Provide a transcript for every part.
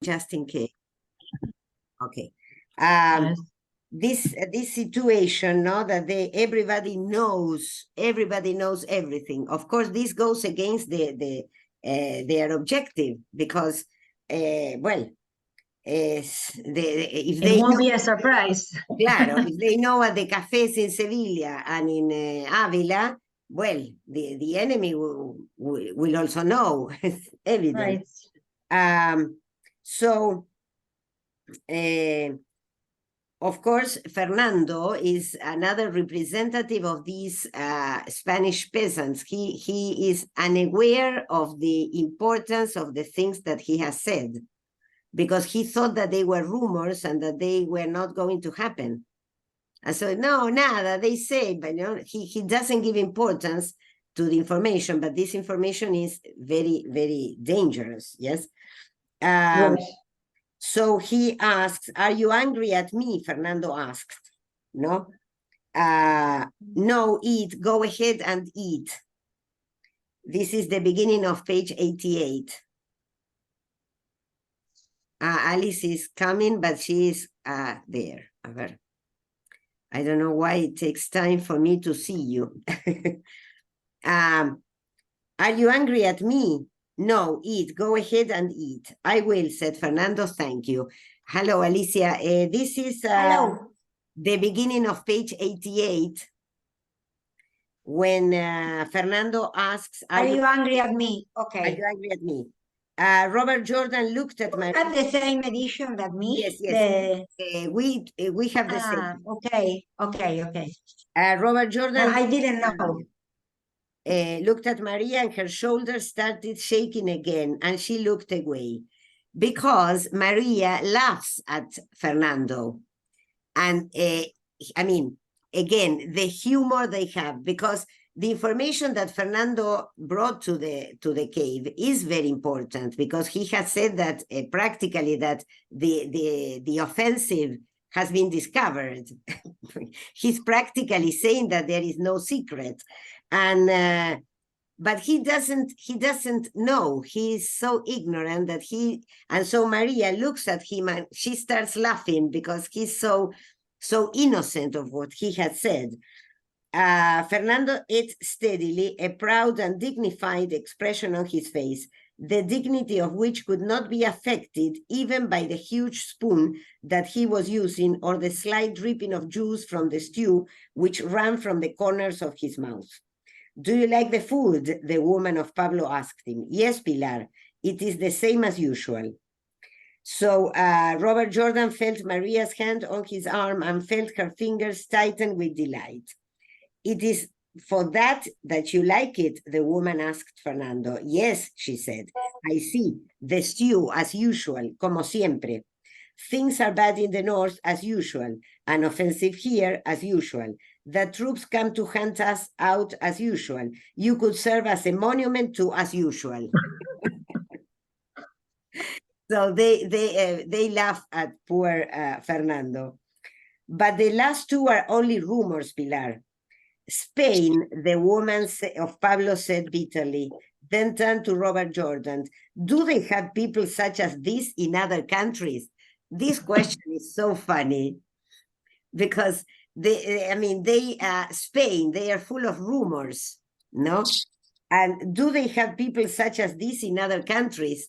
just in case. Okay. Yes. This situation, no, that everybody knows everything. Of course, this goes against their objective because, well, if It they won't know, be a surprise. claro, if they know at the cafes in Sevilla and in Avila, well, the enemy will also know. It's evident. Right. So, of course, Fernando is another representative of these Spanish peasants. He is unaware of the importance of the things that he has said, because he thought that they were rumors and that they were not going to happen. And so, no, nada, they say, but he doesn't give importance to the information, but this information is very, very dangerous, yes? Yes. So he asks, are you angry at me? Fernando asked, no? No, eat, go ahead and eat. This is the beginning of page 88. Alice is coming, but she is there. A ver. I don't know why it takes time for me to see you. Are you angry at me? No, eat. Go ahead and eat. I will, said Fernando. Thank you. Hello, Alicia. This is Hello. the beginning of page 88, when Fernando asks, Are you angry at me? Okay. Are you angry at me? Robert Jordan looked at my... Have the same edition that me? Yes, yes. We have the same. Okay. Robert Jordan... I didn't know. Looked at Maria and her shoulders started shaking again, and she looked away because Maria laughs at Fernando. And I mean, again, the humor they have, because the information that Fernando brought to the cave is very important, because he has said that practically that the offensive has been discovered. He's practically saying that there is no secret. And but he doesn't know. He's so ignorant that and so Maria looks at him and she starts laughing because he's so innocent of what he had said. Fernando ate steadily, a proud and dignified expression on his face, the dignity of which could not be affected even by the huge spoon that he was using or the slight dripping of juice from the stew which ran from the corners of his mouth. Do you like the food? The woman of Pablo asked him. Yes, Pilar, it is the same as usual. So Robert Jordan felt Maria's hand on his arm and felt her fingers tighten with delight. It is for that you like it, the woman asked Fernando. Yes, she said. I see. The stew, as usual, como siempre. Things are bad in the north, as usual, and offensive here, as usual. The troops come to hunt us out, as usual. You could serve as a monument to, as usual. So they laugh at poor Fernando. But the last two are only rumors, Pilar. Spain, the woman of Pablo said bitterly, then turned to Robert Jordan. Do they have people such as this in other countries? This question is so funny because Spain, they are full of rumors, no? And do they have people such as this in other countries?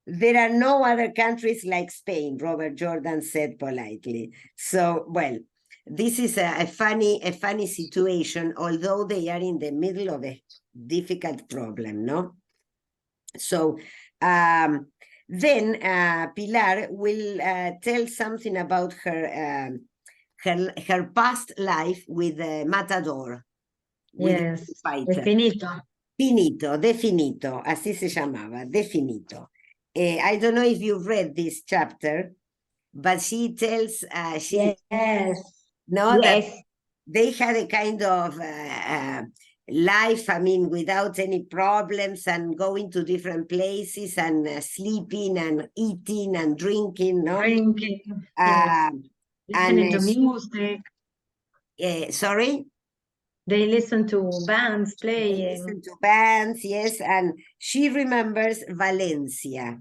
There are no other countries like Spain, Robert Jordan said politely. So, well, this is a funny situation, although they are in the middle of a difficult problem, no? So then Pilar will tell something about her past life with Matador. Yes, Definito. Definito, así se llamaba, Definito. I don't know if you've read this chapter, but she tells Yes. that they had a kind of life, without any problems, and going to different places and sleeping and eating and drinking, no? Drinking, yes. Listening to music. Sorry? They listen to bands playing. They listen to bands, yes, and she remembers Valencia.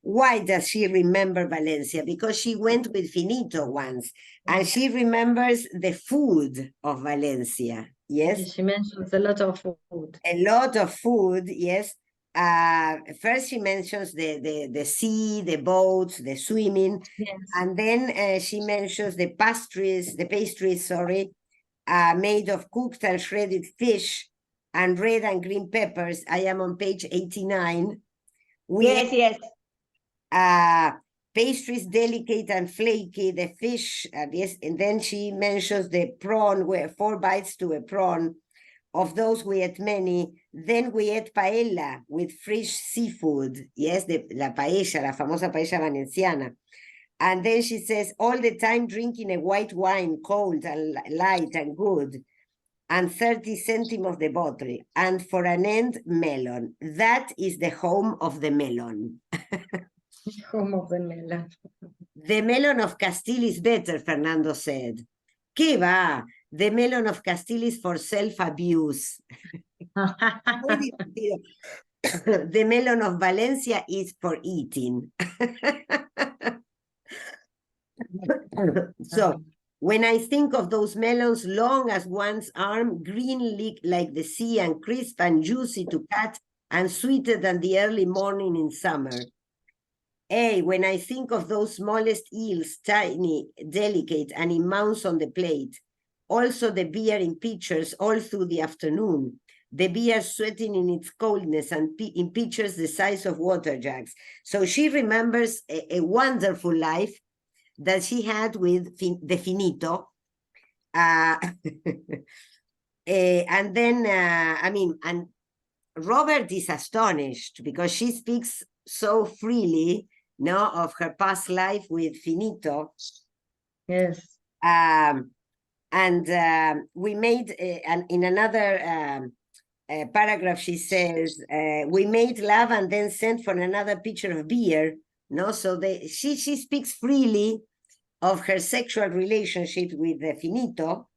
Why does she remember Valencia? Because she went with Finito once, and she remembers the food of Valencia. Yes, she mentions a lot of food. A lot of food, yes. First, she mentions the sea, the boats, the swimming, yes. And then she mentions the pastries, sorry, made of cooked and shredded fish and red and green peppers. I am on page 89. Yes. Pastries delicate and flaky, the fish, yes, and then she mentions the prawn, where 4 bites to a prawn. Of those we ate many. Then we ate paella with fresh seafood. Yes, la paella, la famosa paella valenciana. And then she says, all the time drinking a white wine, cold and light and good, and 30 centimes of the bottle. And for an end, melon. That is the home of the melon. Home of the melon. The melon of Castile is better, Fernando said. ¿Qué va? The melon of Castile is for self-abuse. The melon of Valencia is for eating. So, when I think of those melons long as one's arm, green like the sea and crisp and juicy to cut and sweeter than the early morning in summer. When I think of those smallest eels, tiny, delicate, and in mounds on the plate, also the beer in pitchers all through the afternoon, the beer sweating in its coldness and in pitchers the size of water jugs. So she remembers a wonderful life that she had with the Finito. And then, and Robert is astonished because she speaks so freely, of her past life with Finito. Yes. We made, in another paragraph, she says, we made love and then sent for another pitcher of beer. So she speaks freely of her sexual relationship with Finito.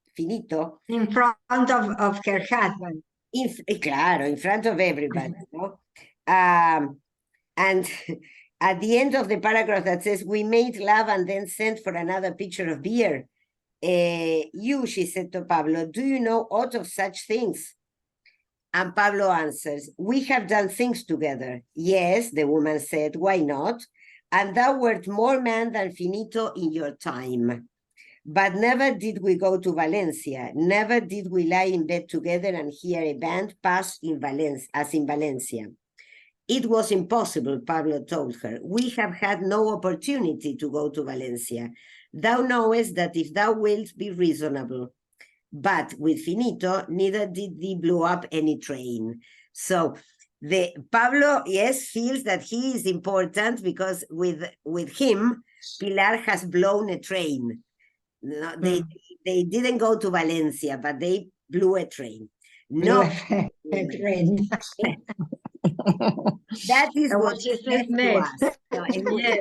In front of her husband. Claro, in front of everybody. And at the end of the paragraph that says, we made love and then sent for another pitcher of beer. She said to Pablo, do you know aught of such things? And Pablo answers, we have done things together. Yes, the woman said, why not? And thou wert more man than Finito in your time. But never did we go to Valencia. Never did we lie in bed together and hear a band pass in Valencia. It was impossible, Pablo told her. We have had no opportunity to go to Valencia. Thou knowest that if thou wilt be reasonable. But with Finito, neither did thee blow up any train. So Pablo, yes, feels that he is important because with him, Pilar has blown a train. No, they didn't go to Valencia, but they blew a train. No, a train. That is what she said to us. No, yes.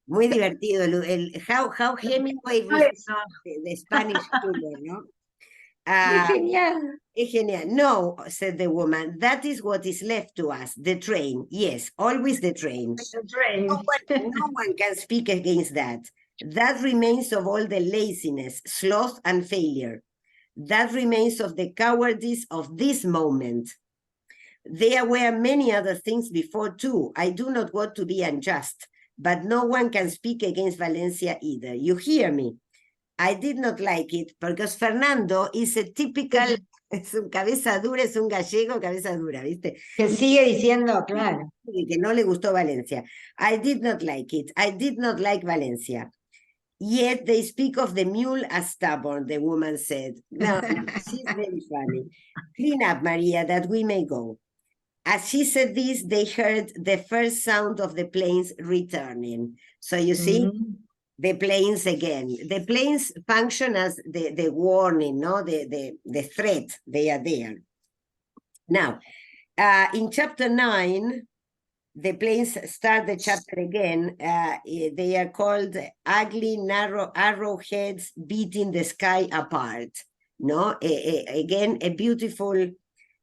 Muy divertido. How Hemingway the Spanish thriller, no? Genial. Genial. No, said the woman, that is what is left to us, the train. Yes, always the train. The train. No one can speak against that. That remains of all the laziness, sloth, and failure. That remains of the cowardice of this moment. There were many other things before too. I do not want to be unjust, but no one can speak against Valencia either. You hear me? I did not like it because Fernando is a typical, es un cabeza dura, es un gallego cabeza dura, ¿viste? Que sigue diciendo, claro. Que no le gustó Valencia. I did not like it. I did not like Valencia. Yet they speak of the mule as stubborn, the woman said. No, she's very funny. Clean up, Maria, that we may go. As she said this, they heard the first sound of the planes returning. So you see, the planes again. The planes function as the warning, no? The threat, they are there. Now, in chapter 9, the planes start the chapter again. They are called ugly, narrow arrowheads beating the sky apart. no? Again, a beautiful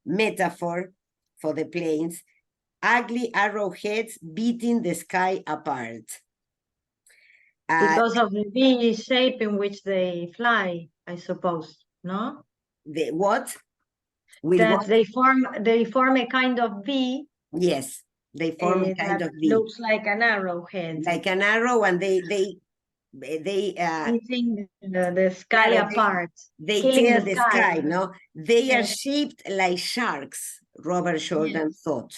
metaphor for the planes. Ugly arrowheads beating the sky apart. Because of the V shape in which they fly, I suppose, no? The what? With That what? they form a kind of V. Yes, they form a kind that of V. looks like an arrowhead. Like an arrow, and they eating the sky apart. They killing tear the sky, no? They are shaped like sharks, Robert Jordan thought.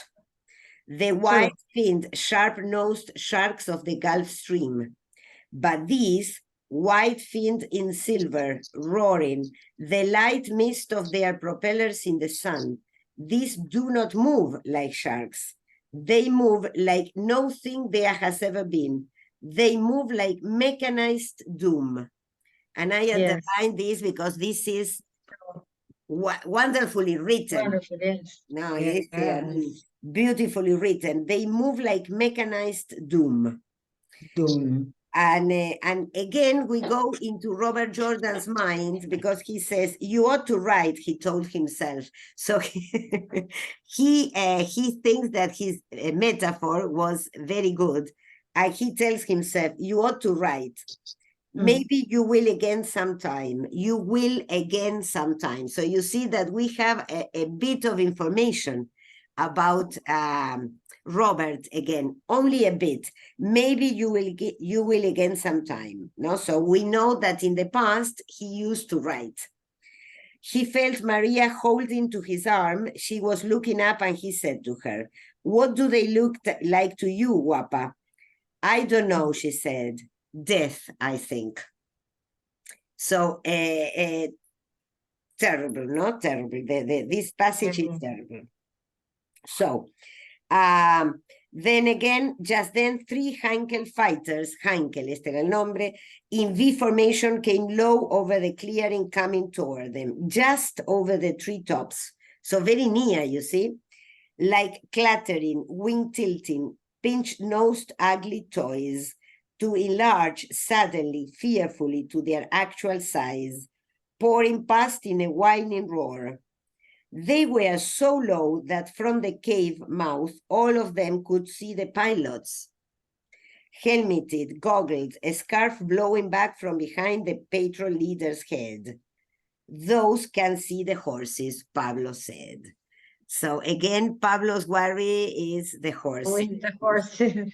The wide-finned, sharp-nosed sharks of the Gulf Stream. But these, wide-finned in silver, roaring, the light mist of their propellers in the sun, these do not move like sharks. They move like nothing there has ever been. They move like mechanized doom. And I underline this because this is wonderfully written. Wonderful, yes. No, it's beautifully written. They move like mechanized doom. Doom. And again, we go into Robert Jordan's mind because he says, you ought to write, he told himself. So he thinks that his metaphor was very good. And he tells himself, you ought to write. Maybe you will again sometime. You will again sometime. So you see that we have a bit of information about Robert again, only a bit. Maybe you will again sometime. No, so we know that in the past he used to write. He felt Maria holding to his arm. She was looking up, and he said to her, "What do they look like to you, Guapa?" "I don't know," she said. "Death, I think." So terrible, not terrible. This passage is terrible. So then again, just then, 3 Heinkel fighters, Heinkel, este era el nombre, in V formation came low over the clearing coming toward them, just over the treetops. So very near, you see, like clattering, wing tilting, pinch-nosed ugly toys to enlarge suddenly, fearfully to their actual size, pouring past in a whining roar. They were so low that from the cave mouth, all of them could see the pilots. Helmeted, goggled, a scarf blowing back from behind the patrol leader's head. Those can see the horses, Pablo said. So again, Pablo's worry is the horses. The horses.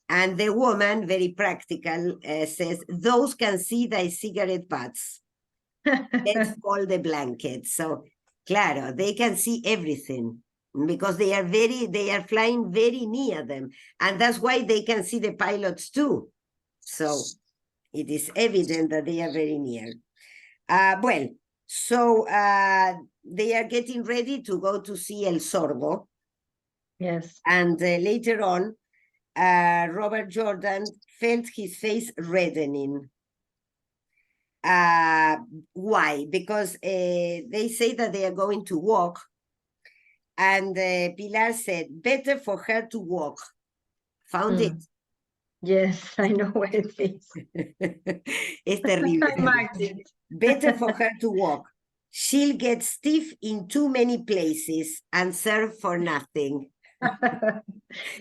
And the woman, very practical, says, those can see thy cigarette butts. Let's call the blankets. So, claro, they can see everything because they are flying very near them. And that's why they can see the pilots too. So it is evident that they are very near. So they are getting ready to go to see El Sorbo. Yes. And later on, Robert Jordan felt his face reddening. Why? Because they say that they are going to walk. And Pilar said, better for her to walk. Found it? Yes, I know what it is. Es terrible. I marked it. Better for her to walk. She'll get stiff in too many places and serve for nothing.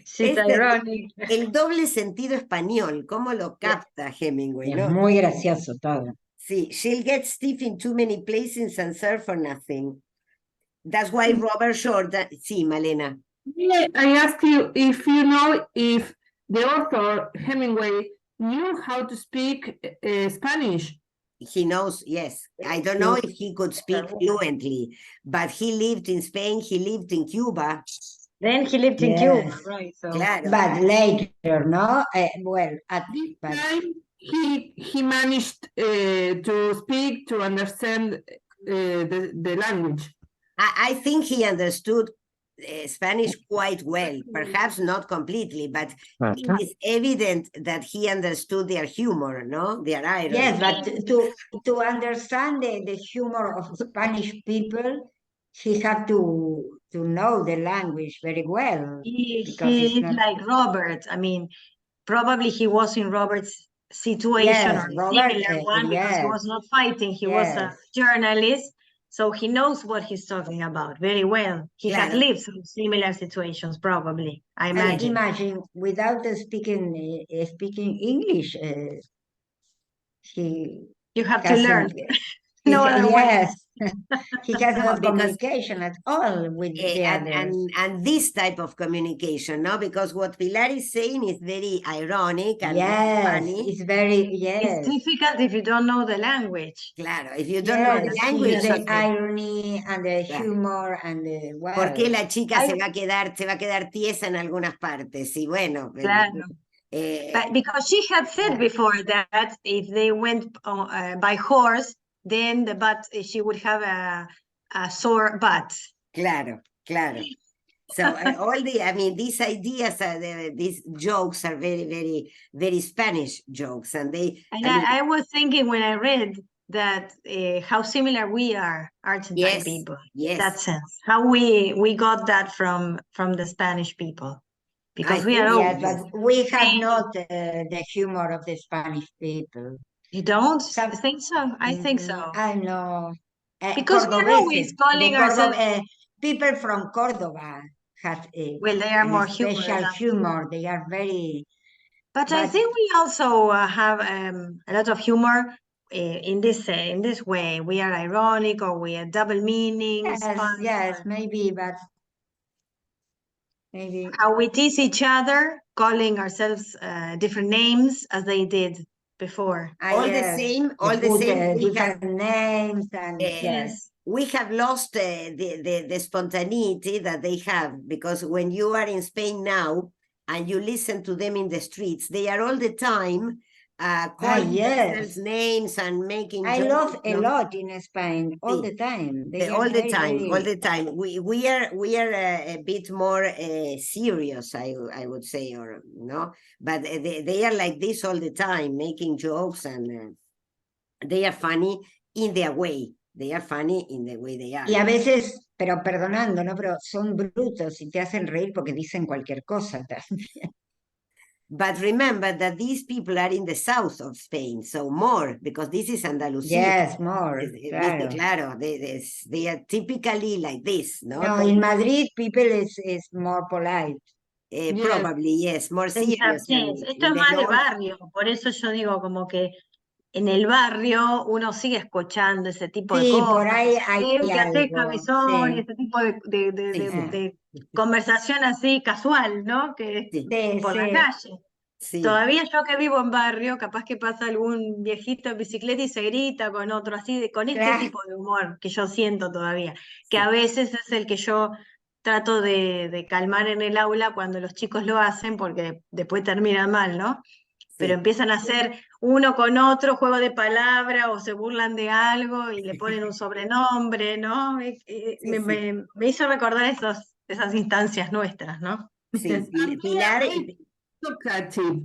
She's ironic. El doble sentido español, cómo lo capta Hemingway, ¿no? Es muy gracioso todo. Sí, she'll get stiff in too many places and serve for nothing. That's why Robert Jordan... Sí, Malena. Yeah, I asked you if you know if the author, Hemingway, knew how to speak Spanish. He knows, yes. I don't know if he could speak fluently, but he lived in Spain, he lived in Cuba. Then he lived in Cuba, right? So. Claro. But later, no? This time he managed to speak, to understand the language. I think he understood Spanish quite well, perhaps not completely, but it is evident that he understood their humor, no? Their irony. Yes, but to understand the humor of Spanish people, he had to know the language very well. He is like Robert. I mean, probably he was in Robert's situation Yes, or a Robert, similar one because he yes. was not fighting, he was a Yes. journalist, so he knows what he's talking about very well. He has Claro. lived through similar situations, probably, I And imagine. imagine without speaking English, he You have to learn. hasn't. No other way. Yes, he has No, no because, communication at all with the others. and this type of communication, no? Because what Pilar is saying is very ironic and very Yes, funny. it's very, It's yes. difficult if you don't know the language. Claro, if you don't know the Yes, language, the it's irony and the Claro. humor and the, ¿por qué well, la chica se va a quedar tiesa en algunas partes? Y bueno, Claro. But because she had said Yeah. before that if they went by horse, then the butt, she would have a sore butt. claro, claro. So I mean, these ideas, these jokes are very, very, very Spanish jokes, and they. And I mean, I was thinking when I read that how similar we are, Argentine yes, people, yes. that sense. How we got that from the Spanish people, because I we are think, always. yes, but we have not the humor of the Spanish people. You don't Some- think so? I think so. I know. Because we are always Cordobeses, calling ourselves. People from Cordoba have Well, they are more special humorous. humor. They are very. But I But- think we also have a lot of humor in this way. We are ironic, or we are double meanings. Yes, fun, yes, or maybe, but maybe. how we tease each other, calling ourselves different names as they did before. all the Yes, same, they all the put, same. We have, different names and yes. we have lost the spontaneity that they have, because when you are in Spain now and you listen to them in the streets, they are all the time calling yes. themselves names and making I jokes, love a no? lot in Spain all Sí. the time. They are all the very, time, very- all the time. We are a bit more serious, I would say, or no, but they are like this all the time, making jokes, and they are funny in their way. They are funny in the way they are. Y a veces, pero perdonando, ¿no? Pero son brutos y te hacen reír porque dicen cualquier cosa también. But remember that these people are in the south of Spain, so more, because this is Andalusia. Yes, more, Viste, claro, they are typically like this, no? No, in Madrid, people is more polite. Yes. Probably, yes, more They have serious. changed. in Esto es the más de north. barrio, por eso yo digo como que en el barrio uno sigue escuchando ese tipo de Sí, cosas. por ahí hay El que hace algo, cabezón y sí. este tipo de Sí. conversación así casual, ¿no? Que Sí. por la Sí. calle. Sí. Todavía yo que vivo en barrio, capaz que pasa algún viejito en bicicleta y se grita con otro, así, con este Claro. tipo de humor que yo siento todavía, que Sí. a veces es el que yo trato de calmar en el aula cuando los chicos lo hacen, porque después terminan mal, ¿no? Pero Sí. empiezan a hacer uno con otro juego de palabra o se burlan de algo y le ponen un sobrenombre, ¿no? Me hizo recordar esas instancias nuestras, ¿no? Sí, Pilar. Talkative.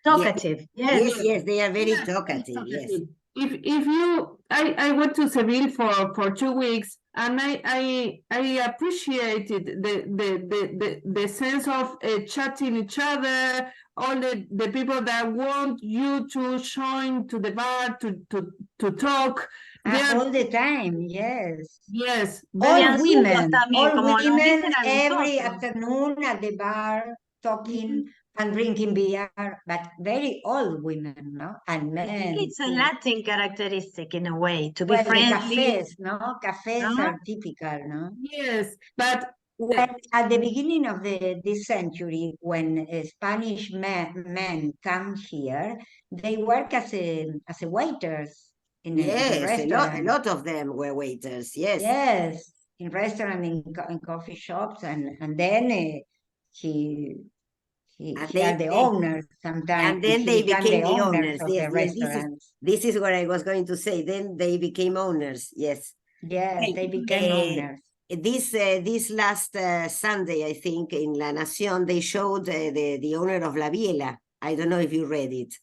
Talkative, Yes, they are very talkative. Yes. If you, I went to Seville for 2 weeks, and I appreciated the sense of chatting each other, all the people that want you to join to the bar to talk. All the time, yes. Yes, All Vean women, suyos también, all como nos women dicen a every nosotros. afternoon at the bar talking and drinking beer, but very old women, no? And I men. think it's a too. Latin characteristic in a way, to be Well, the friendly. cafes, no? Cafes No? are typical, no? yes, but When at the beginning of this century, when Spanish men come here, they work as waiters in a Yes, a restaurant. lot of them were waiters. Yes. Yes, in restaurant, in coffee shops, and then he are the owners sometimes. And then they became the owners. of Yes, the yes, restaurants. this is what I was going to say. Then they became owners. Yes. Yes, Well, they became owners. This last Sunday, I think, in La Nación, they showed the owner of La Biela. I don't know if you read it.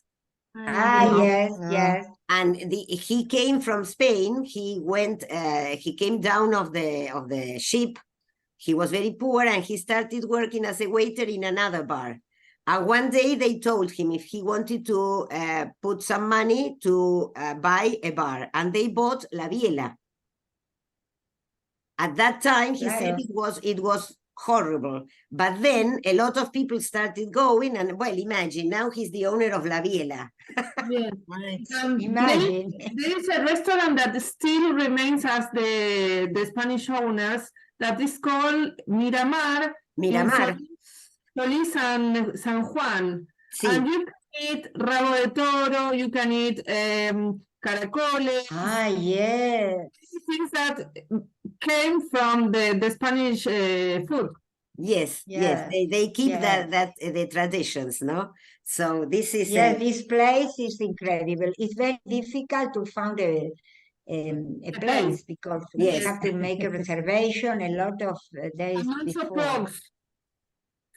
Ah, yes, yes. And he came from Spain. He went. He came down of the ship. He was very poor, and he started working as a waiter in another bar. And one day they told him if he wanted to put some money to buy a bar, and they bought La Biela. At that time, he said it was horrible, but then a lot of people started going, and well, imagine now he's the owner of La Biela. Yeah. Imagine. There is a restaurant that still remains as the Spanish owners that is called Miramar. Miramar. In Solís and San Juan. Sí. And you can eat rabo de toro, you can eat caracoles. Ah, yes. Things that came from the Spanish food. Yes, Yeah, they keep yeah. that the traditions, no? So this is Yes, this place is incredible. It's very difficult to find a place because Yes. you have to make a reservation a lot of days And also before.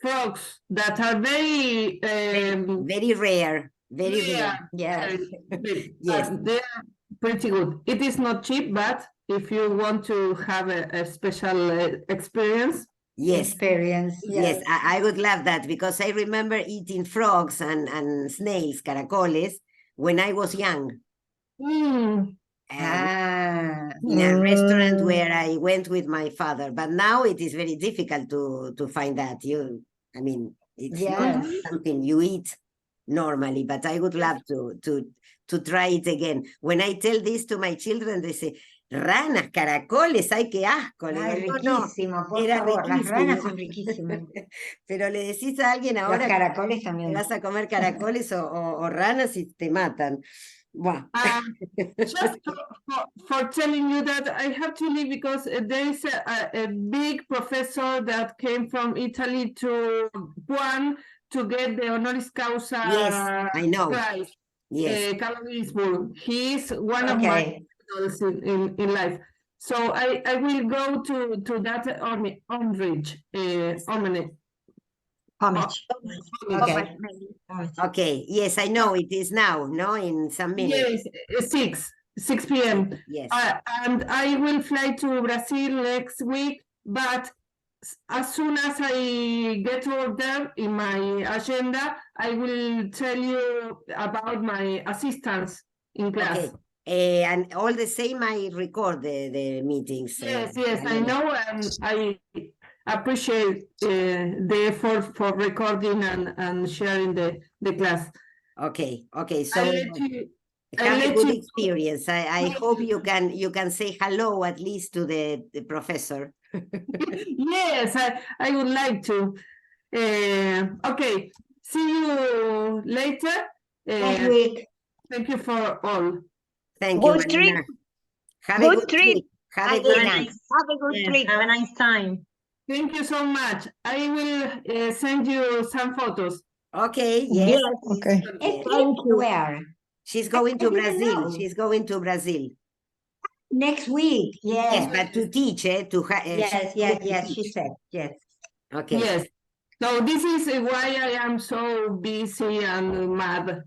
frogs that are very very rare, very rare. Yes. Yes. They are pretty good. It is not cheap, but if you want to have a special experience, Yes. Experience. Yes, I would love that because I remember eating frogs and snails, caracoles, when I was young. mm, In a restaurant where I went with my father, but now it is very difficult to find that. I mean, it's not Yes. something you eat normally, but I would love to try it again. When I tell this to my children, they say, ranas, caracoles, ay, qué asco. Le Ay, digo, "No, riquísimo, por era favor. Las riquísimo". ranas son riquísimas. Pero le decís a alguien Los ahora que caracoles te también. vas a comer caracoles o ranas y te matan. Buah. just for telling you that I have to leave because there is a big professor that came from Italy to Juan to get the honoris causa Yes, I know. prize. Yes. Carlo Ginzburg. He is one of my idols in life. So I will go to that homage. Homage. Okay. Okay. Yes, I know it is now, no? In some minutes. Yes, 6 p.m. Yes. And I will fly to Brazil next week, but as soon as I get over there in my agenda, I will tell you about my assistants in class. Okay. And all the same, I record the meetings. Yes, I know, and I appreciate the effort for recording and sharing the class. Okay. So I'll let you, have a good experience. I hope you can say hello at least to the professor. Yes, I would like to. Okay, see you later. Next week. Thank you for all. Thank you, Good trip. Marina. Have a Good good trip. trip. Have a Have good a night. good Yes, trip. have a nice time. Thank you so much. I will send you some photos. Okay, yes. Okay. Yes. Thank you. Where? She's going to I didn't Brazil. know. She's going to Brazil. Next week. Yes, Yes. but to teach, Yes. She said. Yes. Okay. Yes. So this is why I am so busy and mad.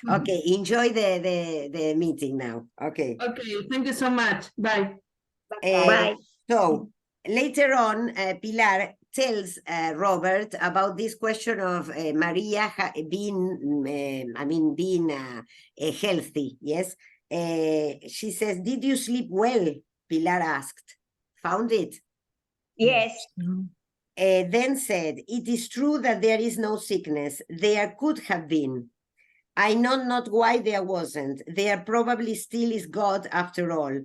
Okay, enjoy the meeting now. Okay. Okay, thank you so much. Bye. Bye. So later on, Pilar tells Robert about this question of Maria being healthy. Yes. She says, "Did you sleep well?" Pilar asked. "Found it?" Yes. Then said, "It is true that there is no sickness. There could have been. I know not why there wasn't. There probably still is God after all,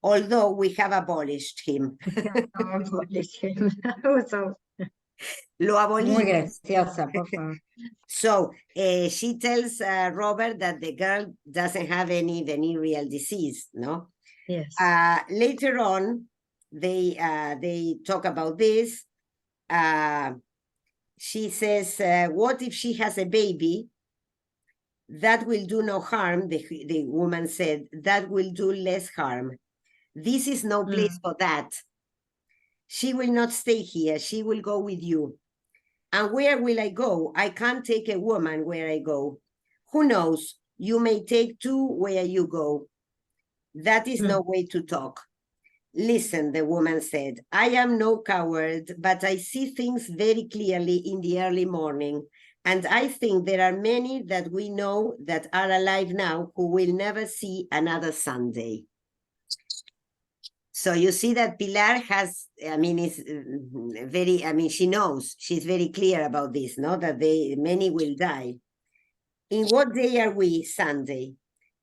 although we have abolished him." So, Lo Muy abolimos. graciosa, por favor. So she tells Robert that the girl doesn't have any venereal disease, no? yes. Later on, they talk about this. She says, "What if she has a baby? That will do no harm," the woman said. "That will do less harm. This is no place for that. She will not stay here. She will go with you. And where will I go? I can't take a woman where I go. Who knows? You may take two where you go. That is no way to talk. Listen, the woman said, I am no coward, but I see things very clearly in the early morning. And I think there are many that we know that are alive now who will never see another Sunday. So you see that Pilar has, I mean, is very, I mean, she knows, she's very clear about this, no? That many will die. In what day are we? Sunday.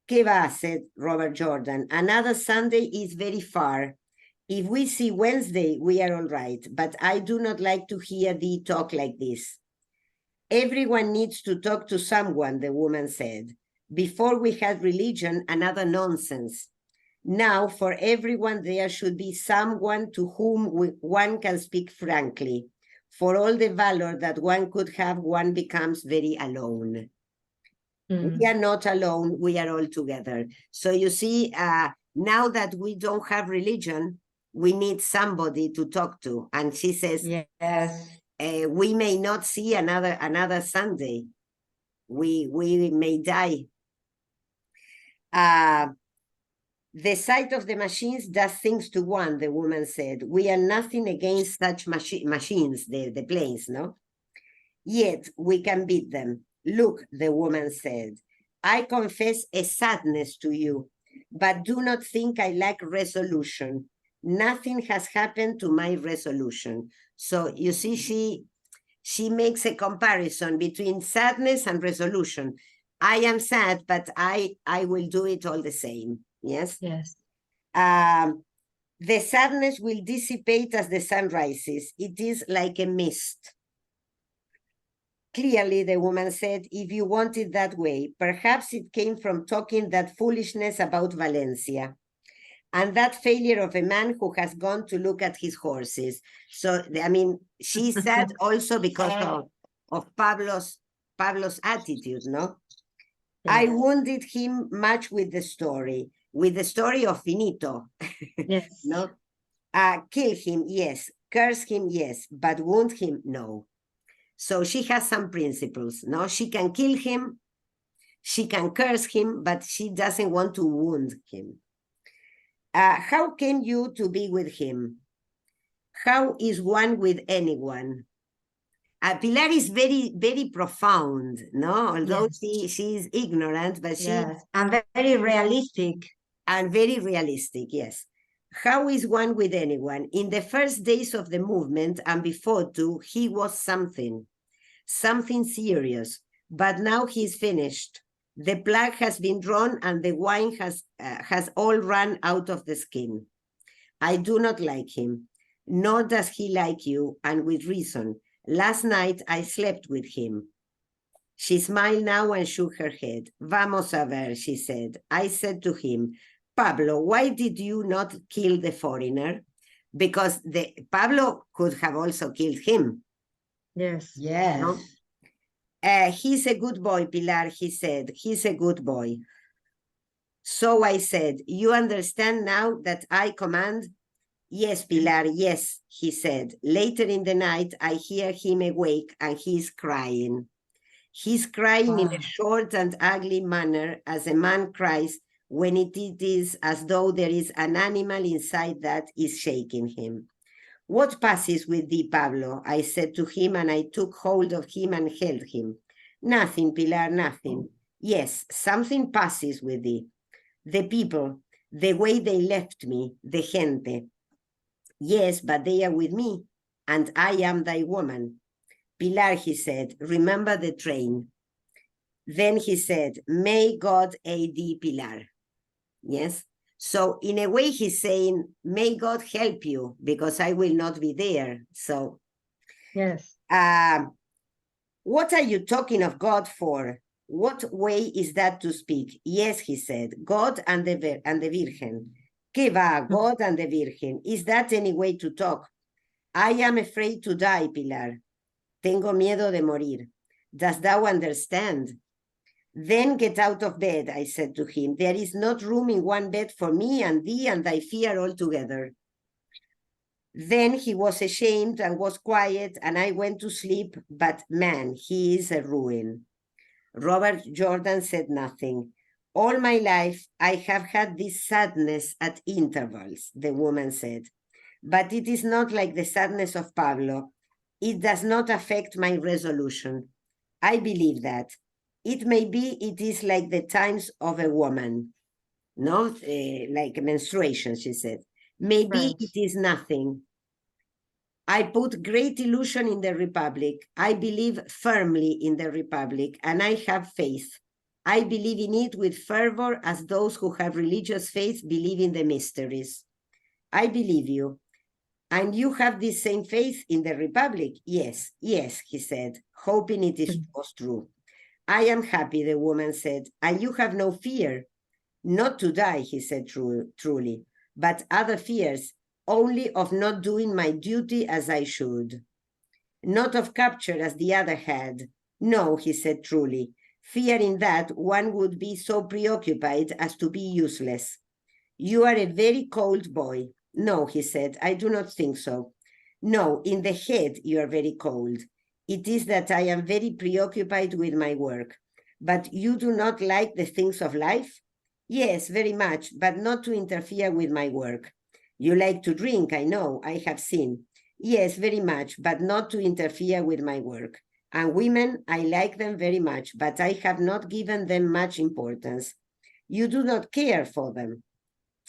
Que va, said Robert Jordan. Another Sunday is very far. If we see Wednesday, we are all right, but I do not like to hear thee talk like this. Everyone needs to talk to someone, the woman said. Before we had religion, another nonsense. Now, for everyone, there should be someone to whom one can speak frankly. For all the valor that one could have, one becomes very alone. We are not alone, we are all together. So you see, now that we don't have religion, we need somebody to talk to. And she says, Yes. We may not see another Sunday. We may die. The sight of the machines does things to one, the woman said. We are nothing against such machines, the planes, no? Yet we can beat them. Look, the woman said, I confess a sadness to you, but do not think I lack resolution. Nothing has happened to my resolution. So you see, she makes a comparison between sadness and resolution. I am sad, but I will do it all the same. Yes? Yes. The sadness will dissipate as the sun rises. It is like a mist. Clearly, the woman said, if you want it that way, perhaps it came from talking that foolishness about Valencia and that failure of a man who has gone to look at his horses. So, I mean, she said also because of Pablo's attitude, no? Yes. I wounded him much with the story of Finito. Yes. No? Kill him, yes. Curse him, yes. But wound him, no. So she has some principles, no? She can kill him, she can curse him, but she doesn't want to wound him. How came you to be with him? How is one with anyone? Pilar is very, very profound, no? Although Yes. she is ignorant, but she... Yes. And very realistic. And very realistic, yes. How is one with anyone? In the first days of the movement and before too, he was something serious, but now he's finished. The plug has been drawn and the wine has all run out of the skin. I do not like him, nor does he like you, and with reason. Last night I slept with him. She smiled now and shook her head. Vamos a ver, she said. I said to him, Pablo, why did you not kill the foreigner? Because Pablo could have also killed him. Yes. Yes. No? He's a good boy, Pilar, he said. He's a good boy. So I said, you understand now that I command? Yes, Pilar, yes, he said. Later in the night, I hear him awake and he's crying. He's crying in a short and ugly manner as a man cries when it is as though there is an animal inside that is shaking him. What passes with thee, Pablo? I said to him, and I took hold of him and held him. Nothing, Pilar, nothing. Yes, something passes with thee. The people, the way they left me, the gente. Yes, but they are with me, and I am thy woman. Pilar, he said, remember the train. Then he said, may God aid thee, Pilar. Yes? So in a way, he's saying, may God help you, because I will not be there. So, Yes. what are you talking of God for? What way is that to speak? Yes, he said, God and the Virgin. Que va, God and the Virgin. Is that any way to talk? I am afraid to die, Pilar. Tengo miedo de morir. Dost thou understand? Then get out of bed, I said to him. There is not room in one bed for me and thee and thy fear altogether. Then he was ashamed and was quiet, and I went to sleep, but man, he is a ruin. Robert Jordan said nothing. All my life, I have had this sadness at intervals, the woman said. But it is not like the sadness of Pablo. It does not affect my resolution. I believe that. It may be it is like the times of a woman, no? Like menstruation, she said. Maybe Right. it is nothing. I put great illusion in the Republic. I believe firmly in the Republic, and I have faith. I believe in it with fervor as those who have religious faith believe in the mysteries. I believe you. And you have this same faith in the Republic? Yes, yes, he said, hoping it was true. I am happy, the woman said, and you have no fear. Not to die, he said truly, but other fears, only of not doing my duty as I should. Not of capture as the other had. No, he said truly, fearing that one would be so preoccupied as to be useless. You are a very cold boy. No, he said, I do not think so. No, in the head you are very cold. It is that I am very preoccupied with my work. But you do not like the things of life? Yes, very much, but not to interfere with my work. You like to drink, I know, I have seen. Yes, very much, but not to interfere with my work. And women, I like them very much, but I have not given them much importance. You do not care for them.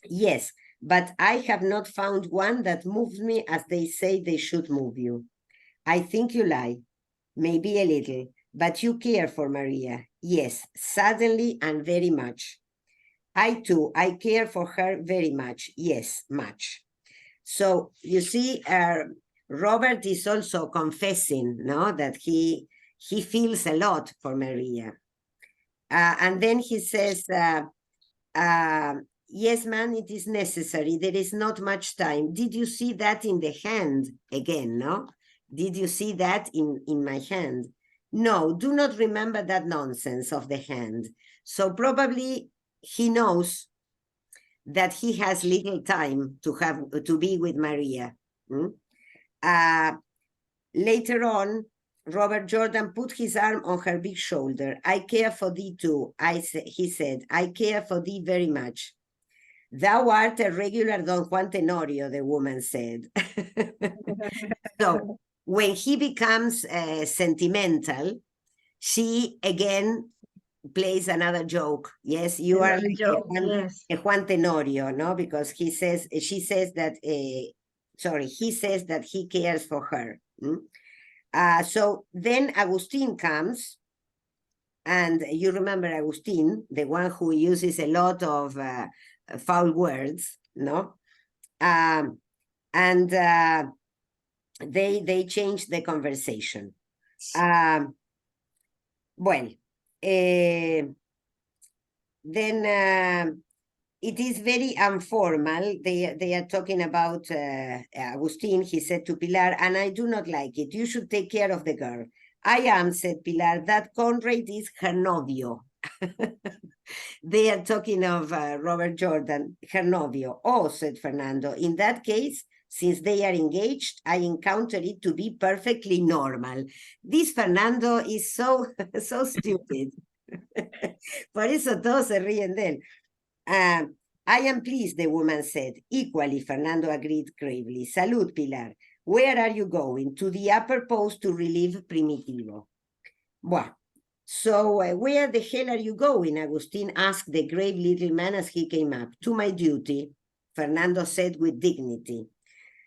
Yes, but I have not found one that moves me as they say they should move you. I think you lie, maybe a little, but you care for Maria. Yes, suddenly and very much. I too, I care for her very much. Yes, much. So you see, Robert is also confessing, no, that he feels a lot for Maria. And then he says, yes, man, it is necessary. There is not much time. Did you see that in the hand again, no? Did you see that in my hand? No, do not remember that nonsense of the hand. So probably he knows that he has little time to be with Maria. Later on, Robert Jordan put his arm on her big shoulder. I care for thee too, he said. I care for thee very much. Thou art a regular Don Juan Tenorio, the woman said. So when he becomes sentimental, she again plays another joke. Yes, you are like a Juan Tenorio, no? Because he says that he cares for her. So then Agustin comes, and you remember Agustin, the one who uses a lot of foul words, no? And they change the conversation. Then it is very informal. They are talking about Agustin. He said to Pilar, and I do not like it. You should take care of the girl. I am, said Pilar. That Conrad is her novio. They are talking of Robert Jordan, her novio. Oh, said Fernando. In that case, since they are engaged, I encounter it to be perfectly normal. This Fernando is so stupid. Por eso todos se ríen de él. I am pleased, the woman said. Equally, Fernando agreed gravely. Salud, Pilar. Where are you going? To the upper post to relieve Primitivo. Well, so where the hell are you going? Agustin asked the grave little man as he came up. To my duty, Fernando said with dignity.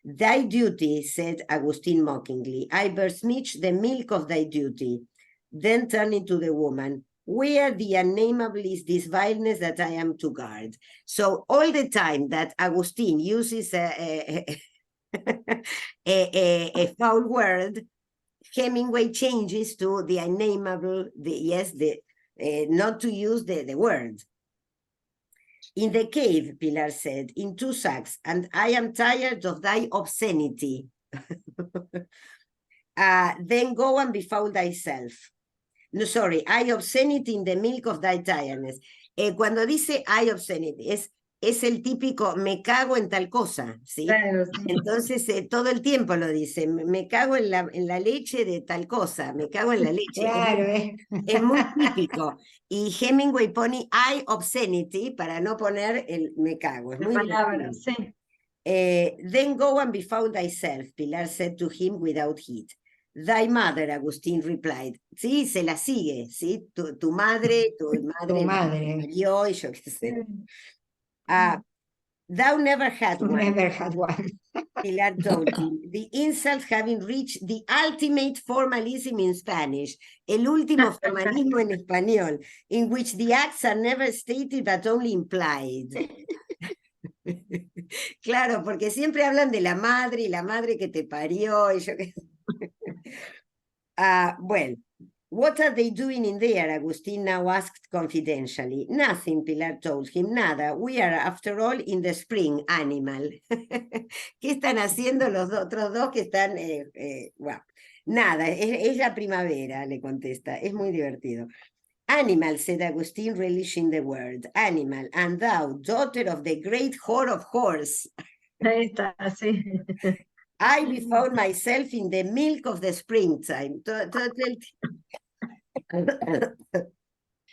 Thy duty, said Agustin mockingly. I besmirch the milk of thy duty. Then turning to the woman, where the unnameable is this vileness that I am to guard. So all the time that Agustin uses a foul word, Hemingway changes to the unnameable, not to use the word. In the cave, Pilar said, in 2 sacks, and I am tired of thy obscenity. Then go and befoul thyself. No, sorry, I obscenity in the milk of thy tiredness. Cuando dice I obscenity, es es el típico me cago en tal cosa, ¿sí? Claro, sí. Entonces todo el tiempo lo dice, me cago en la leche de tal cosa, me cago en la leche. Claro, Es muy típico. Y Hemingway pone I obscenity para no poner el me cago. Es La muy palabra, divertido. sí. Then go and be found thyself, Pilar said to him without heat. Thy mother, Agustín replied. Sí, se la sigue, ¿sí? Tu madre, tu madre. tu madre. Yo y yo qué sé. Thou never had one. Never had one. Pilar told him, the insult having reached the ultimate formalism in Spanish, el último formalismo en español, in which the acts are never stated but only implied. Claro, porque siempre hablan de la madre y la madre que te parió y yo qué sé. Well, what are they doing in there? Agustín now asked confidentially. Nothing, Pilar told him. Nada. We are, after all, in the spring, animal. ¿Qué están haciendo los otros dos que están? Well, nada, es la primavera, le contesta. Es muy divertido. Animal, said Agustín, relishing the word. Animal, and thou, daughter of the great whore of whores. Ahí está, sí. I found myself in the milk of the springtime.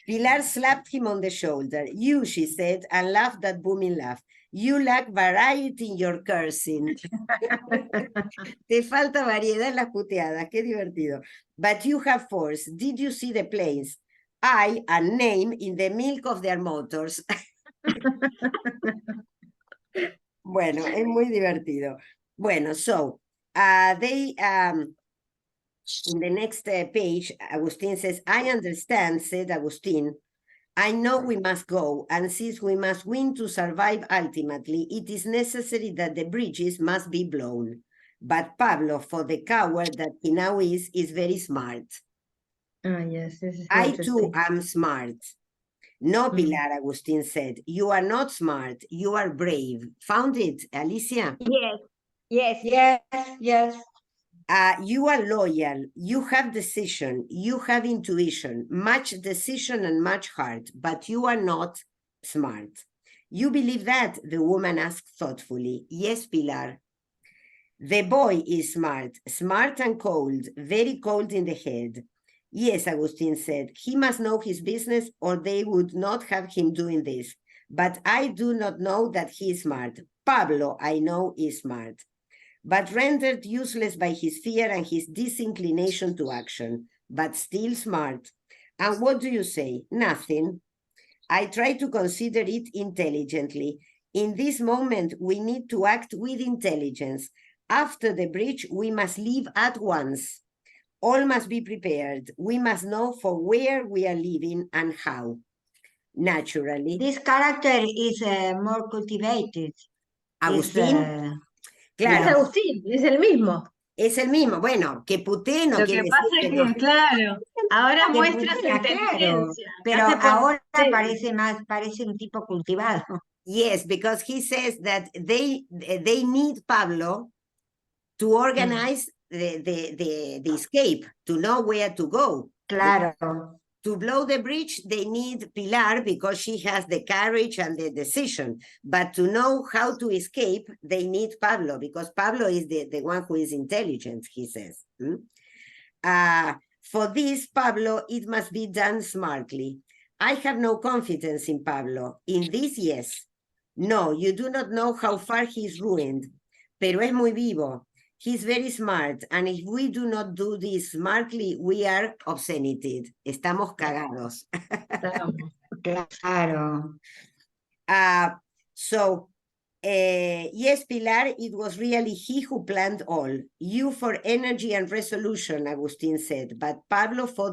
Pilar slapped him on the shoulder. You, she said, and laughed that booming laugh. You lack variety in your cursing. Te falta variedad en las puteadas. Qué divertido. But you have force. Did you see the planes? I, a name in the milk of their motors. Bueno, es muy divertido. Bueno, so they in the next page, Agustín says, I understand, said Agustín. I know we must go, and since we must win to survive ultimately, it is necessary that the bridges must be blown. But Pablo, for the coward that he now is very smart. Yes, this is I too interesting. am smart. No, Pilar, Agustín said, you are not smart, you are brave. Found it, Alicia? Yes. You are loyal, you have decision, you have intuition, much decision and much heart, but you are not smart. You believe that? The woman asked thoughtfully. Yes, Pilar. The boy is smart and cold, very cold in the head. Yes, Agustín said, he must know his business or they would not have him doing this. But I do not know that he is smart. Pablo, I know, is smart, but rendered useless by his fear and his disinclination to action, but still smart. And what do you say? Nothing. I try to consider it intelligently. In this moment, we need to act with intelligence. After the bridge, we must leave at once. All must be prepared. We must know for where we are leaving and how. Naturally. This character is more cultivated. Agustín. Es Claro, Agustín, es el mismo. es el mismo. Bueno, que putee no Lo quiere que pasa decir es que que, no. claro, ahora Que muestra su putea, claro, inteligencia. pero Hace por- ahora sí. parece un tipo cultivado. Yes, because he says that they need Pablo to organize the escape, to know where to go. Claro. To blow the bridge, they need Pilar because she has the courage and the decision. But to know how to escape, they need Pablo because Pablo is the one who is intelligent, he says. For this, Pablo, it must be done smartly. I have no confidence in Pablo. In this, yes. No, you do not know how far he's ruined. Pero es muy vivo. He's very smart, and if we do not do this smartly, we are obscenited. Estamos cagados. Claro. So, yes, Pilar, it was really he who planned all. You for energy and resolution, Agustín said, but Pablo for